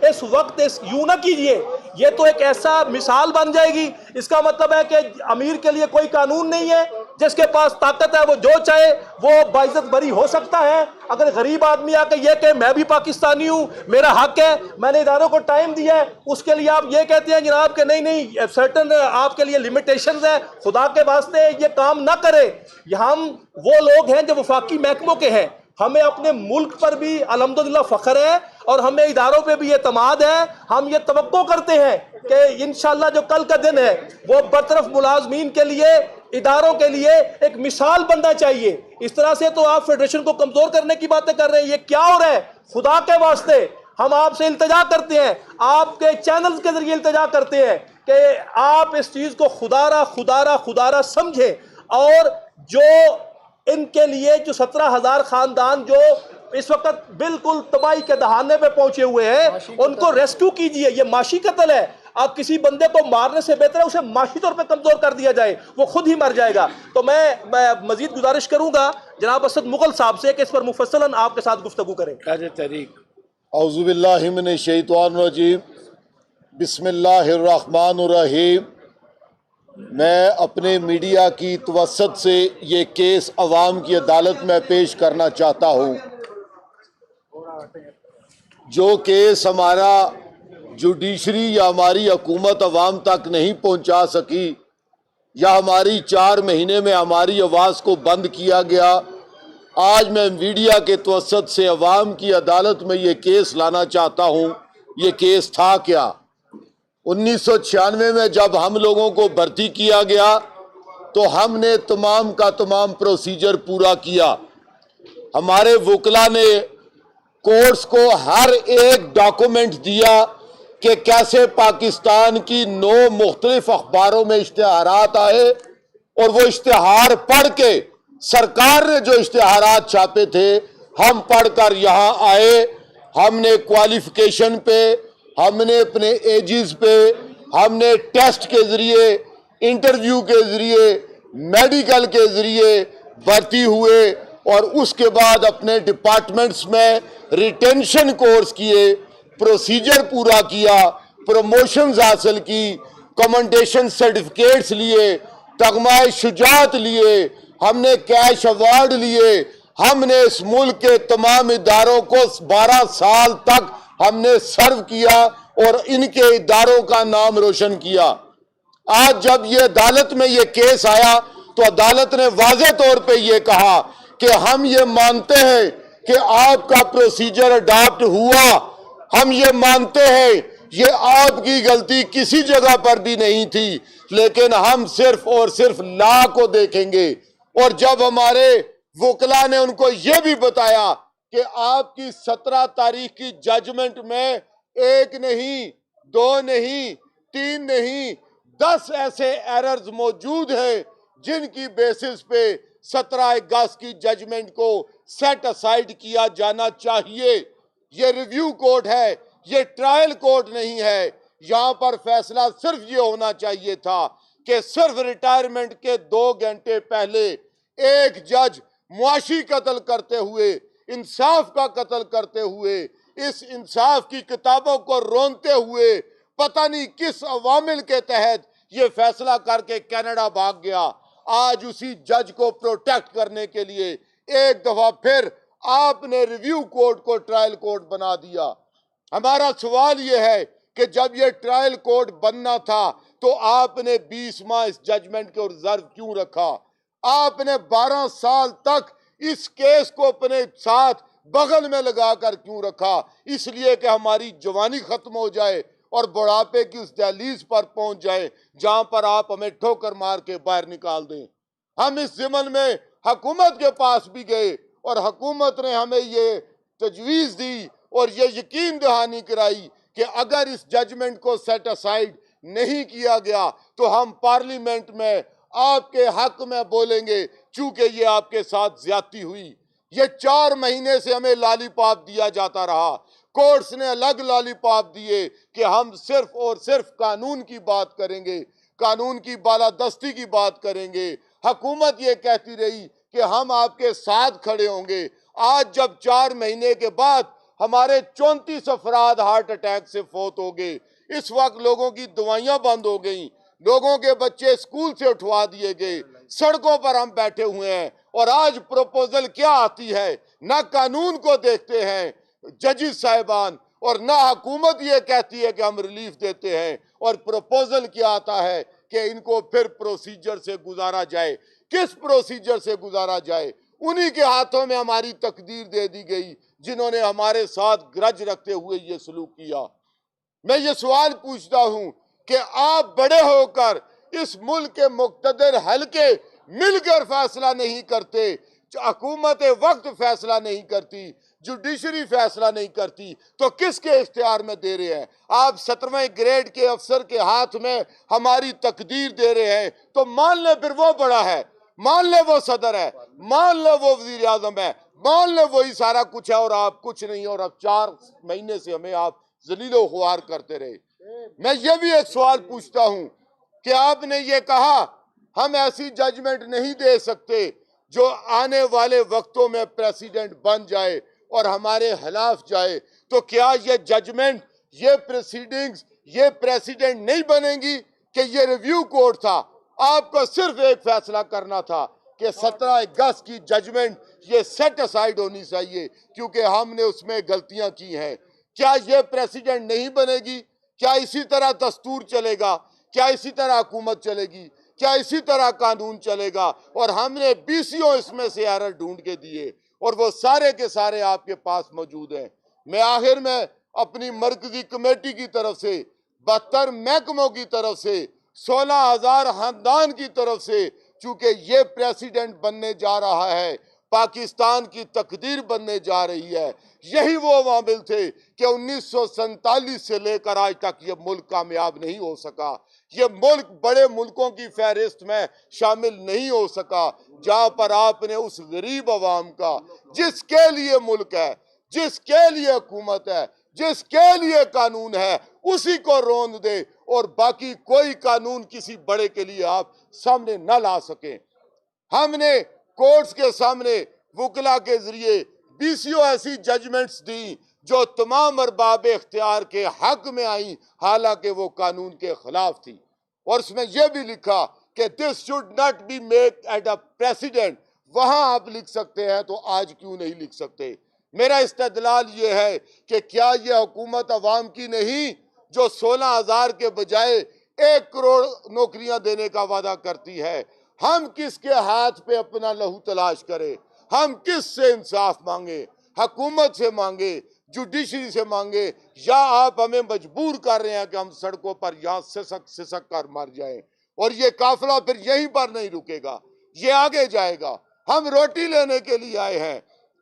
इस वक्त यूं ना कीजिए। ये तो एक ऐसा मिसाल बन जाएगी, इसका मतलब है कि अमीर के लिए कोई कानून नहीं है, जिसके पास ताकत है वो जो चाहे वो बाइज्जत बरी हो सकता है। अगर गरीब आदमी आके ये कहे मैं भी पाकिस्तानी हूं, मेरा हक है, मैंने इदारों को टाइम दिया है, उसके लिए आप ये कहते हैं जनाब कि नहीं नहीं सर्टन आपके लिए लिमिटेशंस है, खुदा के वास्ते ये काम ना करें। हम वो लोग हैं जो वफाकी महकमों के हैं, हमें अपने मुल्क पर भी अल्हम्दुलिल्लाह फख्र है और हमें इदारों पे भी एतमाद है। हम ये तवक्को करते हैं कि इंशाअल्लाह जो कल का दिन है वो बरतरफ मुलाजमीन के लिए, इदारों के लिए एक मिसाल बनना चाहिए। इस तरह से तो आप फेडरेशन को कमजोर करने की बातें कर रहे हैं, ये क्या हो रहा है? खुदा के वास्ते हम आपसे इल्तिजा करते हैं, आपके चैनल्स के जरिए इल्तिजा करते हैं कि आप इस चीज को खुदारा खुदारा खुदारा समझें और जो इनके लिए जो 17,000 खानदान जो इस वक्त बिल्कुल तबाही के दहाने पे पहुंचे हुए हैं उनको रेस्क्यू कीजिए। ये माशी कत्ल है। आप किसी बंदे को मारने से बेहतर है उसे माशी तौर पे कमजोर कर दिया जाए, वो खुद ही मर जाएगा। तो मैं मजीद गुजारिश करूंगा जनाब असद मुगल साहब से कि इस पर मुफस्सलन आपके साथ गुफ्तगू करें। औज़ुबिल्लाहि मिनश शैतानिर रजीम, बिस्मिल्लाहिर्रहमानिर्रहीम। मैं अपने मीडिया की तवस्सुत से ये केस अवाम की अदालत में पेश करना चाहता हूँ। जो केस हमारा जुडिशरी या हमारी हुकूमत अवाम तक नहीं पहुँचा सकी या हमारी 4 महीने में हमारी आवाज़ को बंद किया गया, आज मैं मीडिया के तवस्सुत से अवाम की अदालत में ये केस लाना चाहता हूँ। ये केस था क्या? 1996 में जब हम लोगों को भर्ती किया गया तो हमने तमाम का तमाम प्रोसीजर पूरा किया। हमारे वकला ने कोर्ट्स को हर एक डॉक्यूमेंट दिया कि कैसे पाकिस्तान की 9 मुख्तलिफ अखबारों में इश्तिहारात आए और वो इश्तिहार पढ़ के सरकार ने जो इश्तिहारात छापे थे हम पढ़कर यहाँ आए। हमने क्वालिफिकेशन पे, हमने अपने एजेस पे, हमने टेस्ट के ज़रिए, इंटरव्यू के ज़रिए, मेडिकल के ज़रिए भर्ती हुए और उसके बाद अपने डिपार्टमेंट्स में रिटेंशन कोर्स किए, प्रोसीजर पूरा किया, प्रमोशंस हासिल की, कमेंडेशन सर्टिफिकेट्स लिए, तगमाए शुजात लिए, हमने कैश अवार्ड लिए। हमने इस मुल्क के तमाम इदारों को 12 साल तक हमने सर्व किया और इनके इदारों का नाम रोशन किया। आज जब ये अदालत में ये केस आया तो अदालत ने वाज़े तौर पे ये कहा कि हम ये मानते हैं कि आपका प्रोसीजर अडॉप्ट हुआ, हम ये मानते हैं ये आपकी गलती किसी जगह पर भी नहीं थी, लेकिन हम सिर्फ और सिर्फ लॉ को देखेंगे। और जब हमारे वकला ने उनको ये भी बताया कि आपकी 17 तारीख की जजमेंट में 1 नहीं, 2 नहीं, 3 नहीं, 10 ऐसे एरर्स मौजूद हैं जिनकी बेसिस पे 17 अगस्त की जजमेंट को सेट असाइड किया जाना चाहिए। ये रिव्यू कोर्ट है, ये ट्रायल कोर्ट नहीं है। यहाँ पर फैसला सिर्फ ये होना चाहिए था कि सिर्फ रिटायरमेंट के 2 घंटे पहले एक जज मुआशी कत्ल करते हुए, इंसाफ का कत्ल करते हुए, इस इंसाफ की किताबों को रोनते हुए पता नहीं किस अवामिल के तहत ये फैसला करके कनाडा भाग गया। आज उसी जज को प्रोटेक्ट करने के लिए एक दफा फिर आपने रिव्यू कोर्ट को ट्रायल कोर्ट बना दिया। हमारा सवाल यह है कि जब ये ट्रायल कोर्ट बनना था तो आपने 20 माह इस जजमेंट को रिजर्व क्यों रखा? आपने 12 साल तक इस केस को अपने साथ बगल में लगाकर क्यों रखा? इसलिए कि हमारी जवानी खत्म हो जाए और बुढ़ापे की उस दहलीज पर पहुंच जाए जहां पर आप हमें ठोकर मार के बाहर निकाल दें। हम इस ज़िमन में हुकूमत के पास भी गए और हुकूमत ने हमें ये तजवीज़ दी और ये यकीन दहानी कराई कि अगर इस जजमेंट को सेट असाइड नहीं किया गया तो हम पार्लियामेंट में आपके हक में बोलेंगे, चूंकि ये आपके साथ ज्यादती हुई। ये 4 महीने से हमें लॉलीपॉप दिया जाता रहा। कोर्ट्स ने अलग लॉलीपॉप दिए कि हम सिर्फ और सिर्फ कानून की बात करेंगे, कानून की बालादस्ती की बात करेंगे। हुकूमत ये कहती रही कि हम आपके साथ खड़े होंगे। आज जब 4 महीने के बाद हमारे 34 अफराद हार्ट अटैक से फौत हो गए। इस वक्त लोगों की दवाइयां बंद हो गई, लोगों के बच्चे स्कूल से उठवा दिए गए, सड़कों पर हम बैठे हुए हैं। और आज प्रपोजल क्या आती है, ना कानून को देखते हैं जजेस साहिबान, और ना हुकूमत ये कहती है कि हम रिलीफ देते हैं, और प्रपोजल क्या आता है कि इनको फिर प्रोसीजर से गुजारा जाए। किस प्रोसीजर से गुजारा जाए? उन्हीं के हाथों में हमारी तकदीर दे दी गई जिन्होंने हमारे साथ ग्रज रखते हुए ये सलूक किया। मैं ये सवाल पूछता हूं कि आप बड़े होकर इस मुल्क के मुक्तदर हल्के मिलकर फैसला नहीं करते, हुकूमत वक्त फैसला नहीं करती, जुडिशरी फैसला नहीं करती, तो किसके इख्तियार में दे रहे हैं? आप 17वें ग्रेड के अफसर के हाथ में हमारी तकदीर दे रहे हैं, तो मान ले फिर वो बड़ा है, मान ले वो सदर है, मान ले वो वजीर आजम है, मान ले वही सारा कुछ है और आप कुछ नहीं। और अब 4 महीने से हमें आप जलीलो ख्वार करते रहे। मैं ये भी एक सवाल पूछता हूं कि आपने ये कहा हम ऐसी जजमेंट नहीं दे सकते जो आने वाले वक्तों में प्रेसिडेंट बन जाए और हमारे खिलाफ जाए, तो क्या ये जजमेंट, ये प्रोसीडिंग्स, ये प्रेसिडेंट नहीं बनेंगी कि ये रिव्यू कोर्ट था? आपको सिर्फ एक फैसला करना था कि 17 अगस्त की जजमेंट ये सेट असाइड होनी चाहिए क्योंकि हमने उसमें गलतियां की हैं। क्या ये प्रेसिडेंट नहीं बनेगी? क्या इसी तरह दस्तूर चलेगा? क्या इसी तरह हुकूमत चलेगी? क्या इसी तरह कानून चलेगा? और हमने 20 इसमें से एरर ढूंढ के दिए और वो सारे के सारे आपके पास मौजूद हैं। मैं आखिर में अपनी मरकजी कमेटी की तरफ से, 72 महकमों की तरफ से, 16,000 खानदान की तरफ से, चूंकि ये प्रेसिडेंट बनने जा रहा है, पाकिस्तान की तकदीर बनने जा रही है, यही वो अवामिल थे कि 1947 से लेकर आज तक ये मुल्क कामयाब नहीं हो सका। ये मुल्क बड़े मुल्कों की फहरिस्त में शामिल नहीं हो सका जहां पर आपने उस गरीब अवाम का, जिसके लिए मुल्क है, जिसके लिए हुकूमत है, जिसके लिए कानून है, उसी को रोंद दे और बाकी कोई कानून किसी बड़े के लिए आप सामने न ला सके। हमने कोर्ट्स के सामने वकला के जरिए 20 ऐसी जजमेंट्स दी जो तमाम अरबाब इख्तियार के हक में आई, हालांकि वो कानून के खिलाफ थी। और उसमें यह भी लिखा कि this should not be make at a president. वहां आप लिख सकते हैं तो आज क्यों नहीं लिख सकते? मेरा इस्तदलाल ये है कि क्या यह हुकूमत अवाम की नहीं जो 16,000 के बजाय 1 करोड़ नौकरियां देने का वादा करती है? हम किसके हाथ पे अपना लहू तलाश करें? हम किस से इंसाफ मांगे? हुकूमत से मांगे, जुडिशरी से मांगे, या आप हमें मजबूर कर रहे हैं कि हम सड़कों पर यहाँ सिसक सिसक कर मर जाएं? और ये काफिला फिर यहीं पर नहीं रुकेगा, ये आगे जाएगा। हम रोटी लेने के लिए आए हैं।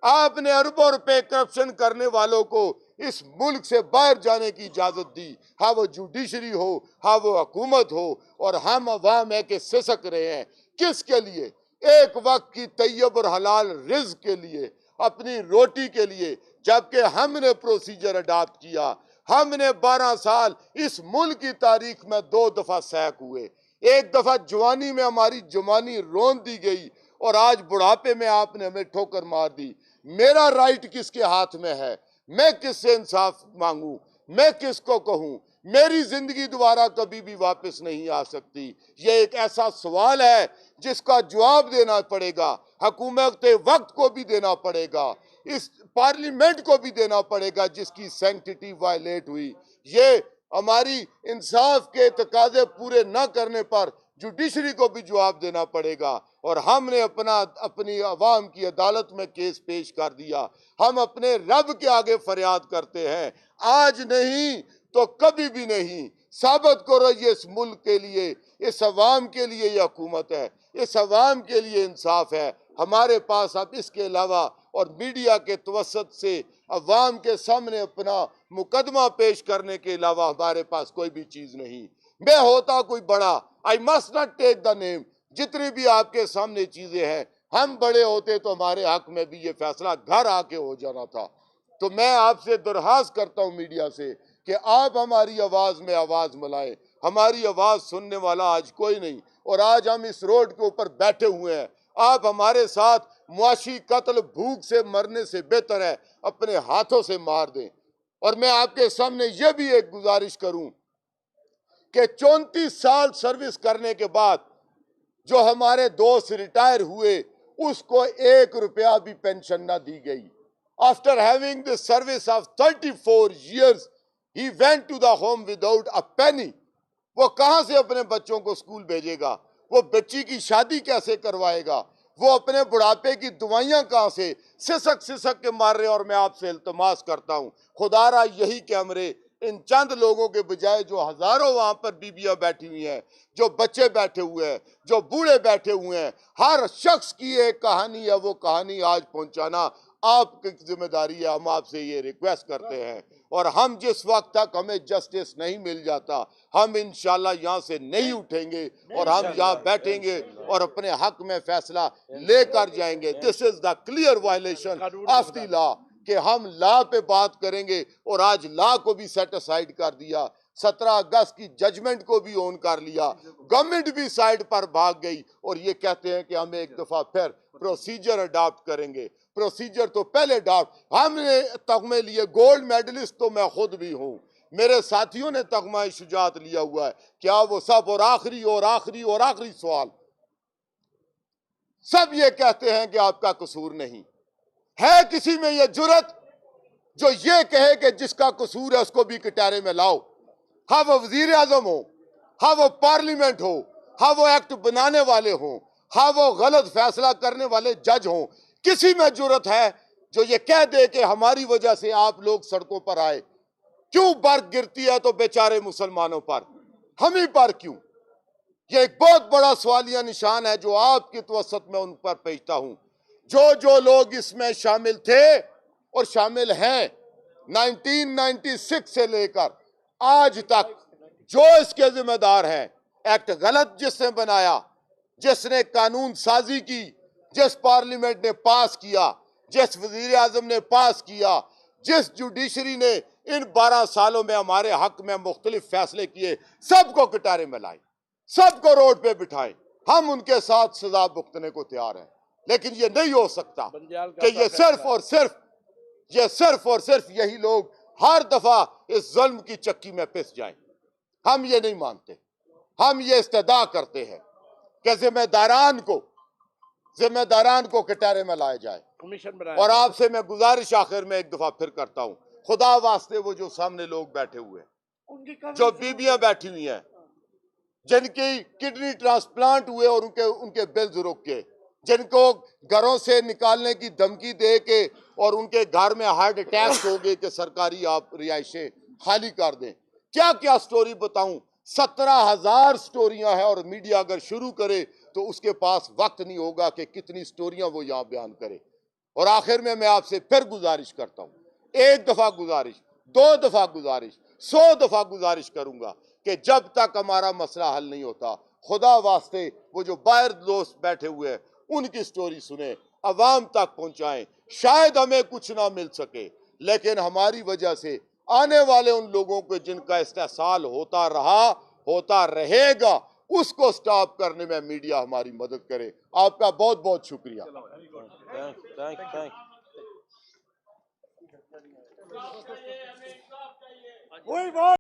आपने अरबों रुपए करप्शन करने वालों को इस मुल्क से बाहर जाने की इजाजत दी, हाँ वो जुडिशरी हो, हाँ वो हुकूमत हो, और हम अवाम है कि सिसक रहे हैं। किसके लिए? एक वक्त की तैयब और हलाल रिज़्क के लिए, अपनी रोटी के लिए। जबकि हमने प्रोसीजर अडॉप्ट किया। हमने 12 साल इस मुल्क की तारीख में 2 दफा सैक हुए। एक दफा जवानी में हमारी जवानी रोन दी गई और आज बुढ़ापे में आपने हमें ठोकर मार दी। मेरा राइट किसके हाथ में है? मैं किससे इंसाफ मांगू? मैं किसको कहूं? मेरी जिंदगी दोबारा कभी भी वापस नहीं आ सकती। यह एक ऐसा सवाल है जिसका जवाब देना पड़ेगा, हुकूमत वक्त को भी देना पड़ेगा, इस पार्लियामेंट को भी देना पड़ेगा जिसकी सैंक्टिटी वायलेट हुई। ये हमारी इंसाफ के तकाजे पूरे न करने पर जुडिशरी को भी जवाब देना पड़ेगा। और हमने अपनी अवाम की अदालत में केस पेश कर दिया। हम अपने रब के आगे फरियाद करते हैं, आज नहीं तो कभी भी नहीं। साबित करो ये इस मुल्क के लिए, इस अवाम के लिए ये हुकूमत है, इस अवाम के लिए इंसाफ है। हमारे पास अब इसके अलावा और मीडिया के तवस्सुत से अवाम के सामने अपना मुकदमा पेश करने के अलावा हमारे पास कोई भी चीज नहीं। मैं होता कोई बड़ा, I must not take the name, जितनी भी आपके सामने चीजें हैं, हम बड़े होते तो हमारे हक में भी ये फैसला घर आके हो जाना था। तो मैं आपसे दरख्वास्त करता हूँ मीडिया से कि आप हमारी आवाज में आवाज मिलाएं। हमारी आवाज सुनने वाला आज कोई नहीं, और आज हम इस रोड के ऊपर बैठे हुए हैं। आप हमारे साथ मुआशी कत्ल भूख से मरने से बेहतर है अपने हाथों से मार दें। और मैं आपके सामने यह भी एक गुजारिश करूं कि 34 साल सर्विस करने के बाद जो हमारे दोस्त रिटायर हुए उसको 1 रुपया भी पेंशन ना दी गई। After having the service of 34 years he went to the home without a penny. वो कहां से अपने बच्चों को स्कूल भेजेगा? वो बच्ची की शादी कैसे करवाएगा? वो अपने बुढ़ापे की दवाइयां कहां से? सिसक सिसक के मार रहे। और मैं आपसे इल्तमास करता हूं, खुदारा यही कैमरे इन चंद लोगों के बजाय जो हजारों वहां पर बीबियां बैठी हुई हैं, जो बच्चे बैठे हुए हैं, जो बूढ़े बैठे हुए हैं, हर शख्स की एक कहानी है, वो कहानी आज पहुंचाना आपकी जिम्मेदारी है। हम आपसे ये रिक्वेस्ट करते हैं। और हम जिस वक्त तक हमें जस्टिस नहीं मिल जाता, हम इंशाल्लाह यहाँ से नहीं उठेंगे और हम यहाँ बैठेंगे और अपने हक में फैसला लेकर जाएंगे। This is the clear violation of the law कि हम लॉ पे बात करेंगे और आज लॉ को भी सेट असाइड कर दिया। 17 अगस्त की जजमेंट को भी ऑन कर लिया। गवर्नमेंट भी साइड पर भाग गई और ये कहते हैं कि हम एक दफा फिर प्रोसीजर अडॉप्ट करेंगे। प्रोसीजर तो पहले अडॉप्ट, हमने तगमे लिए, गोल्ड मेडलिस्ट तो मैं खुद भी हूं, मेरे साथियों ने तगमा शुजात लिया हुआ है। क्या वो सब? और आखिरी और आखिरी और आखिरी सवाल, सब ये कहते हैं कि आपका कसूर नहीं है। किसी में ये जुर्रत जो ये कहे कि जिसका कसूर है उसको भी कटारे में लाओ? हाँ वो वजीर आजम हो, हाँ वो पार्लियामेंट हो, हाँ वो एक्ट बनाने वाले हो, हाँ वो गलत फैसला करने वाले जज हो, किसी में जुर्रत है जो ये कह दे कि हमारी वजह से आप लोग सड़कों पर आए? क्यों बर्फ गिरती है तो बेचारे मुसलमानों पर, हम ही पर क्यों? ये एक बहुत बड़ा सवालिया निशान है जो आपकी तवसत में उन पर भेजता हूं। जो लोग इसमें शामिल थे और शामिल हैं 1996 से लेकर आज तक, जो इसके जिम्मेदार हैं, एक्ट गलत जिसने बनाया, जिसने कानून साजी की, जिस पार्लियामेंट ने पास किया, जिस वजीर आजम ने पास किया, जिस जुडिशरी ने इन 12 सालों में हमारे हक में मुख्तलिफ फैसले किए, सबको कटारे में लाए, सबको रोड पे बिठाए। हम उनके साथ सजा भुगतने को तैयार हैं। लेकिन ये नहीं हो सकता कि ये सिर्फ और सिर्फ यही लोग हर दफा इस जुल्म की चक्की में पिस जाएं। हम ये नहीं मानते। हम ये इस्तदा करते हैं कि जिम्मेदारान को कटारे में लाया जाए। और आपसे मैं गुजारिश आखिर में एक दफा फिर करता हूं, खुदा वास्ते वो जो सामने लोग बैठे हुए हैं, जो बीबियां बैठी हुई हैं, जिनकी किडनी ट्रांसप्लांट हुए और उनके बिल्स रुक के, जिनको घरों से निकालने की धमकी दे के और उनके घर में हार्ट अटैक हो गए कि सरकारी आप रिहाइशें खाली कर दें। क्या क्या स्टोरी बताऊं? 17,000 स्टोरियां हैं और मीडिया अगर शुरू करे तो उसके पास वक्त नहीं होगा कि कितनी स्टोरियां वो यहां बयान करे। और आखिर में मैं आपसे फिर गुजारिश करता हूं, एक दफा गुजारिश, 2 दफा गुजारिश, 100 दफा गुजारिश करूंगा कि जब तक हमारा मसला हल नहीं होता, खुदा वास्ते वो जो बाहर दोस्त बैठे हुए हैं उनकी स्टोरी सुने, अवाम तक पहुंचाएं। शायद हमें कुछ ना मिल सके, लेकिन हमारी वजह से आने वाले उन लोगों को जिनका इस्तेसाल होता रहेगा, उसको स्टॉप करने में मीडिया हमारी मदद करे। आपका बहुत बहुत शुक्रिया।